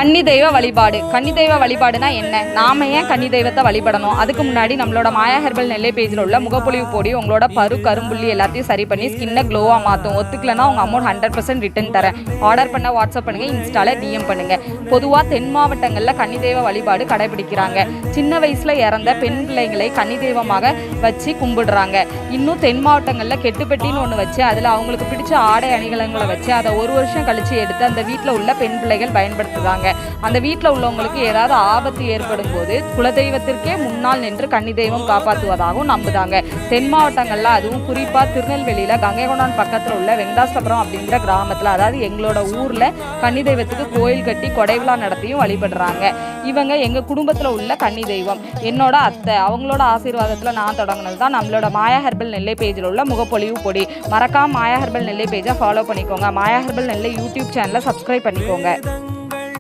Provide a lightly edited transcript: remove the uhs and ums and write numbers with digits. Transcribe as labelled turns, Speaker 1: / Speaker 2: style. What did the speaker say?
Speaker 1: கன்னி தெய்வ வழிபாடு. கன்னி தெய்வ வழிபாடுனா என்ன? நாம ஏன் கன்னி தெய்வத்தை வழிபடணும்? அதுக்கு முன்னாடி நம்மளோட மாயா ஹெர்பல் நெல்லை பேஜில் உள்ள முகப்பொலிவு பொடி உங்களோட கரும்புள்ளி எல்லாத்தையும் சரி பண்ணி ஸ்கின்னை க்ளோவாக மாற்றும். ஒத்துக்கலன்னா உங்கள் அமௌண்ட் 100% ரிட்டர்ன் தரேன். ஆர்டர் பண்ண வாட்ஸ்அப் பண்ணுங்கள், இன்ஸ்டாவில் டிஎம் பண்ணுங்கள். பொதுவாக தென் மாவட்டங்களில் கன்னி தெய்வ வழிபாடு கடைபிடிக்கிறாங்க. சின்ன வயசில் இறந்த பெண் பிள்ளைங்களை கன்னி தெய்வமாக வச்சு கும்பிடுறாங்க. இன்னும் தென் மாவட்டங்களில் கெட்டுப்பெட்டின்னு ஒன்று வச்சு அதில் அவங்களுக்கு பிடிச்ச ஆடை அணிகலங்களை வச்சு அதை ஒரு வருஷம் கழித்து எடுத்து அந்த வீட்டில் உள்ள பெண் பிள்ளைகள் பயன்படுத்துகிறாங்க. அந்த வீட்டில் உள்ளவங்களுக்கு ஏதாவது ஆபத்து ஏற்படும் போது குலதெய்வத்திற்கே முன்னால் நின்று கன்னி தெய்வம் காப்பாற்றுவதாகவும் நம்புதாங்க. தென் மாவட்டங்களில் அதுவும் குறிப்பாக திருநெல்வேலியில் கங்கைகொண்டான் பக்கத்தில் உள்ள வெங்கடாசபுரம் அப்படிங்கிற கிராமத்தில், அதாவது எங்களோட ஊரில் கன்னி தெய்வத்துக்கு கோயில் கட்டி கொடை விழா நடத்தியும் வழிபடுறாங்க. இவங்க எங்கள் குடும்பத்தில் உள்ள கன்னி தெய்வம். என்னோட அத்தை, அவங்களோட ஆசீர்வாதத்தில் நான் தொடங்கினது தான் நம்மளோட மாயா ஹெர்பல் நெல்லை பேஜில் உள்ள முகப்பொலிவு பொடி. மறக்காம மாயா ஹெர்பல் நெல்லை பேஜை ஃபாலோ பண்ணிக்கோங்க. மாயா ஹெர்பல் நெல்லை யூடியூப் சேனலை சப்ஸ்கிரைப் பண்ணிக்கோங்க.